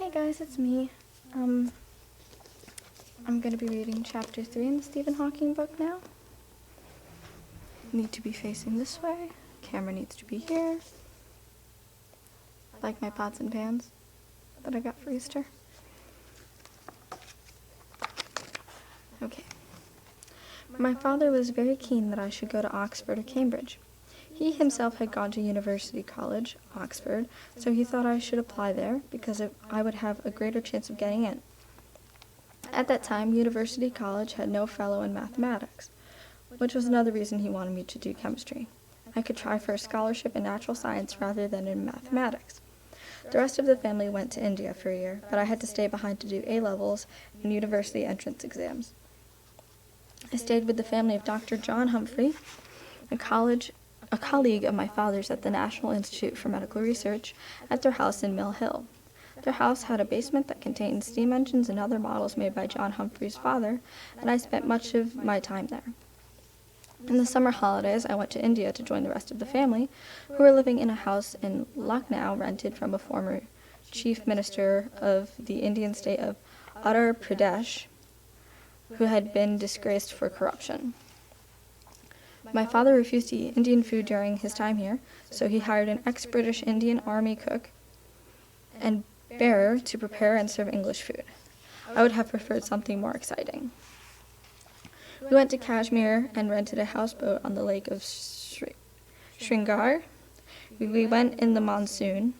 Hey guys, it's me. I'm going to be reading chapter 3 in the Stephen Hawking book now. Need to be facing this way. Camera needs to be here. Like my pots and pans that I got for Easter. Okay. My father was very keen that I should go to Oxford or Cambridge. He himself had gone to University College, Oxford, so he thought I should apply there because I would have a greater chance of getting in. At that time, University College had no fellow in mathematics, which was another reason he wanted me to do chemistry. I could try for a scholarship in natural science rather than in mathematics. The rest of the family went to India for a year, but I had to stay behind to do A-levels and university entrance exams. I stayed with the family of Dr. John Humphrey, a colleague of my father's at the National Institute for Medical Research, at their house in Mill Hill. Their house had a basement that contained steam engines and other models made by John Humphrey's father, and I spent much of my time there. In the summer holidays, I went to India to join the rest of the family, who were living in a house in Lucknow rented from a former chief minister of the Indian state of Uttar Pradesh, who had been disgraced for corruption. My father refused to eat Indian food during his time here, so he hired an ex-British Indian Army cook and bearer to prepare and serve English food. I would have preferred something more exciting. We went to Kashmir and rented a houseboat on the lake of Srinagar. We went in the monsoon,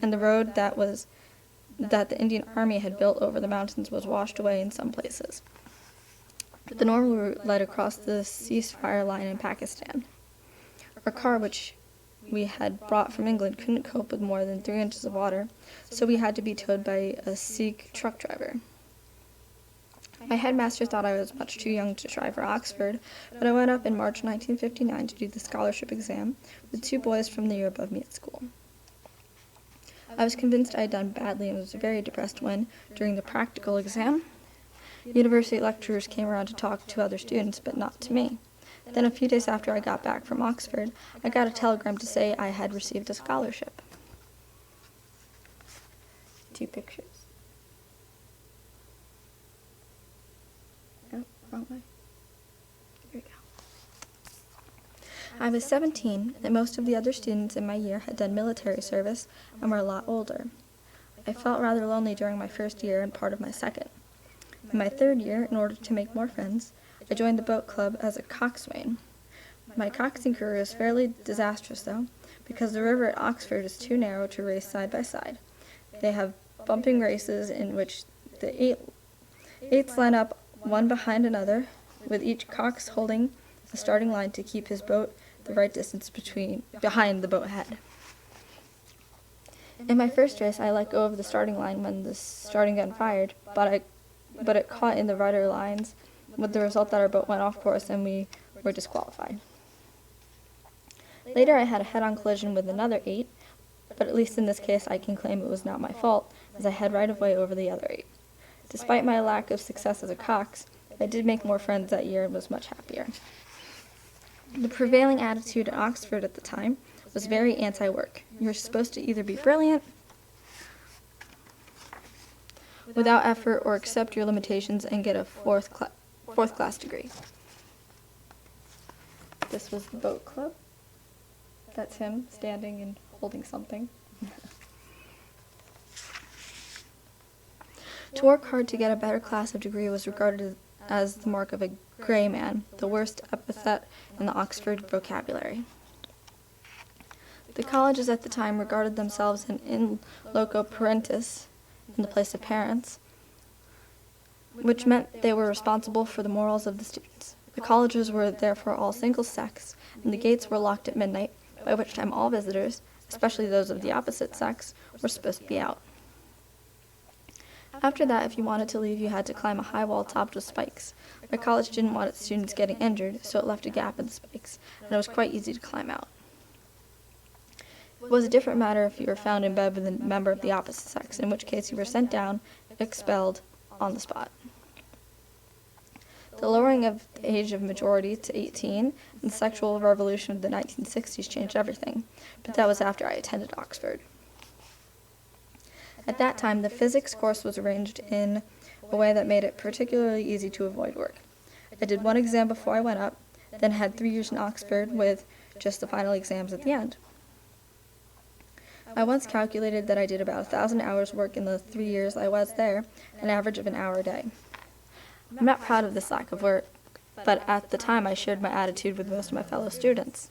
and the road that the Indian Army had built over the mountains was washed away in some places. The normal route led across the ceasefire line in Pakistan. Our car, which we had brought from England, couldn't cope with more than 3 inches of water, so we had to be towed by a Sikh truck driver. My headmaster thought I was much too young to try for Oxford, but I went up in March 1959 to do the scholarship exam with 2 boys from the year above me at school. I was convinced I had done badly and was very depressed when, during the practical exam, university lecturers came around to talk to other students, but not to me. Then a few days after I got back from Oxford, I got a telegram to say I had received a scholarship. 2 pictures. Oh, wrong way. Here we go. I was 17, and most of the other students in my year had done military service and were a lot older. I felt rather lonely during my first year and part of my second. In my 3rd year, in order to make more friends, I joined the boat club as a coxswain. My coxing career is fairly disastrous, though, because the river at Oxford is too narrow to race side by side. They have bumping races in which the eights line up one behind another, with each cox holding the starting line to keep his boat the right distance behind the boat head. In my first race, I let go of the starting line when the starting gun fired, but it caught in the rudder lines, with the result that our boat went off course and we were disqualified. Later, I had a head-on collision with another 8, but at least in this case I can claim it was not my fault, as I had right of way over the other 8. Despite my lack of success as a cox, I did make more friends that year and was much happier. The prevailing attitude at Oxford at the time was very anti-work. You were supposed to either be brilliant without effort or accept your limitations and get a fourth class degree. This was the boat club. That's him standing and holding something. To work hard to get a better class of degree was regarded as the mark of a gray man, the worst epithet in the Oxford vocabulary. The colleges at the time regarded themselves in loco parentis, in the place of parents, which meant they were responsible for the morals of the students. The colleges were therefore all single-sex, and the gates were locked at midnight, by which time all visitors, especially those of the opposite sex, were supposed to be out. After that, if you wanted to leave, you had to climb a high wall topped with spikes. My college didn't want its students getting injured, so it left a gap in the spikes, and it was quite easy to climb out. It was a different matter if you were found in bed with a member of the opposite sex, in which case you were sent down, expelled, on the spot. The lowering of the age of majority to 18 and the sexual revolution of the 1960s changed everything, but that was after I attended Oxford. At that time, the physics course was arranged in a way that made it particularly easy to avoid work. I did one exam before I went up, then had 3 years in Oxford with just the final exams at the end. I once calculated that I did about 1,000 hours work in the 3 years I was there, an average of an hour a day. I'm not proud of this lack of work, but at the time I shared my attitude with most of my fellow students.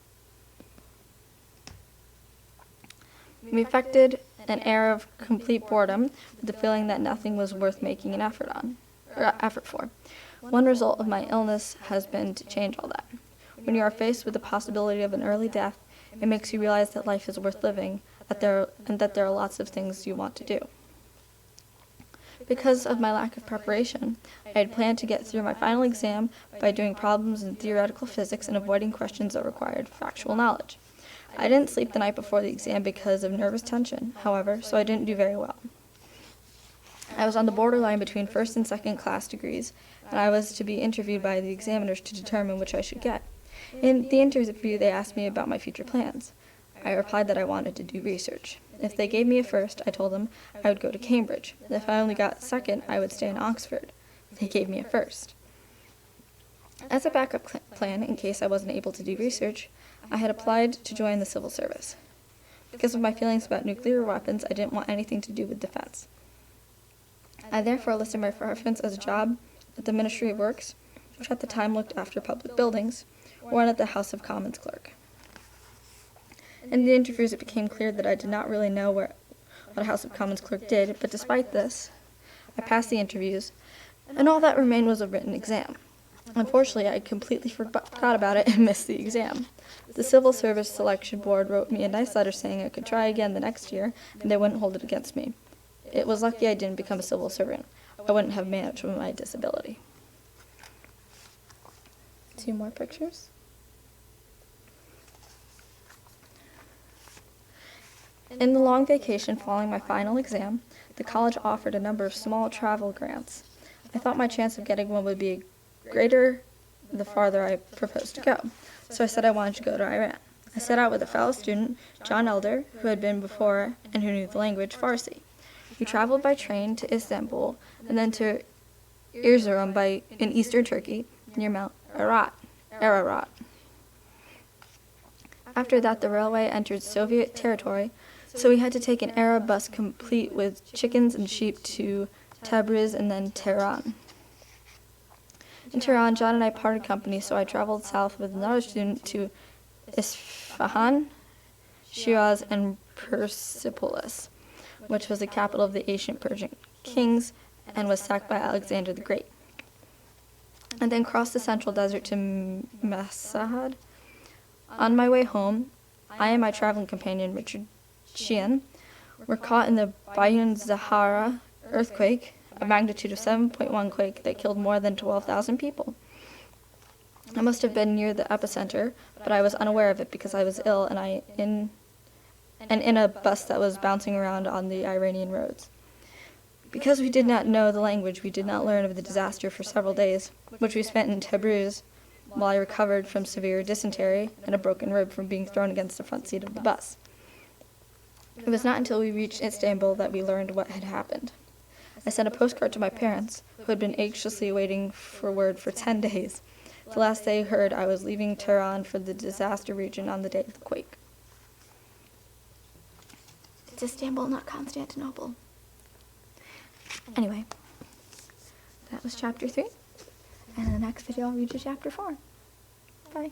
We affected an air of complete boredom with the feeling that nothing was worth making an effort for. One result of my illness has been to change all that. When you are faced with the possibility of an early death, it makes you realize that life is worth living, and that there are lots of things you want to do. Because of my lack of preparation, I had planned to get through my final exam by doing problems in theoretical physics and avoiding questions that required factual knowledge. I didn't sleep the night before the exam because of nervous tension, however, so I didn't do very well. I was on the borderline between first and second class degrees, and I was to be interviewed by the examiners to determine which I should get. In the interview, they asked me about my future plans. I replied that I wanted to do research. If they gave me a first, I told them I would go to Cambridge. If I only got second, I would stay in Oxford. They gave me a first. As a backup plan, in case I wasn't able to do research, I had applied to join the civil service. Because of my feelings about nuclear weapons, I didn't want anything to do with defense. I therefore listed my preference as a job at the Ministry of Works, which at the time looked after public buildings, or at the House of Commons clerk. In the interviews, it became clear that I did not really know what a House of Commons clerk did, but despite this, I passed the interviews, and all that remained was a written exam. Unfortunately, I completely forgot about it and missed the exam. The Civil Service Selection Board wrote me a nice letter saying I could try again the next year, and they wouldn't hold it against me. It was lucky I didn't become a civil servant. I wouldn't have managed with my disability. 2 more pictures. In the long vacation following my final exam, the college offered a number of small travel grants. I thought my chance of getting one would be greater the farther I proposed to go, so I said I wanted to go to Iran. I set out with a fellow student, John Elder, who had been before and who knew the language Farsi. We traveled by train to Istanbul and then to Erzurum in eastern Turkey near Mount Ararat. After that, the railway entered Soviet territory, so we had to take an Arab bus complete with chickens and sheep to Tabriz and then Tehran. In Tehran, John and I parted company, so I traveled south with another student to Isfahan, Shiraz, and Persepolis, which was the capital of the ancient Persian kings and was sacked by Alexander the Great, and then crossed the central desert to Mashhad. On my way home, I and my traveling companion, Richard Sheehan, were caught in the Bayern Zahara earthquake, a magnitude of 7.1 quake that killed more than 12,000 people. I must have been near the epicenter, but I was unaware of it because I was ill and in a bus that was bouncing around on the Iranian roads. Because we did not know the language, we did not learn of the disaster for several days, which we spent in Tabriz, while I recovered from severe dysentery and a broken rib from being thrown against the front seat of the bus. It was not until we reached Istanbul that we learned what had happened. I sent a postcard to my parents, who had been anxiously waiting for word for 10 days. The last they heard, I was leaving Tehran for the disaster region on the day of the quake. It's Istanbul, not Constantinople. Anyway, that was chapter 3. And in the next video, I'll read you chapter 4. Bye.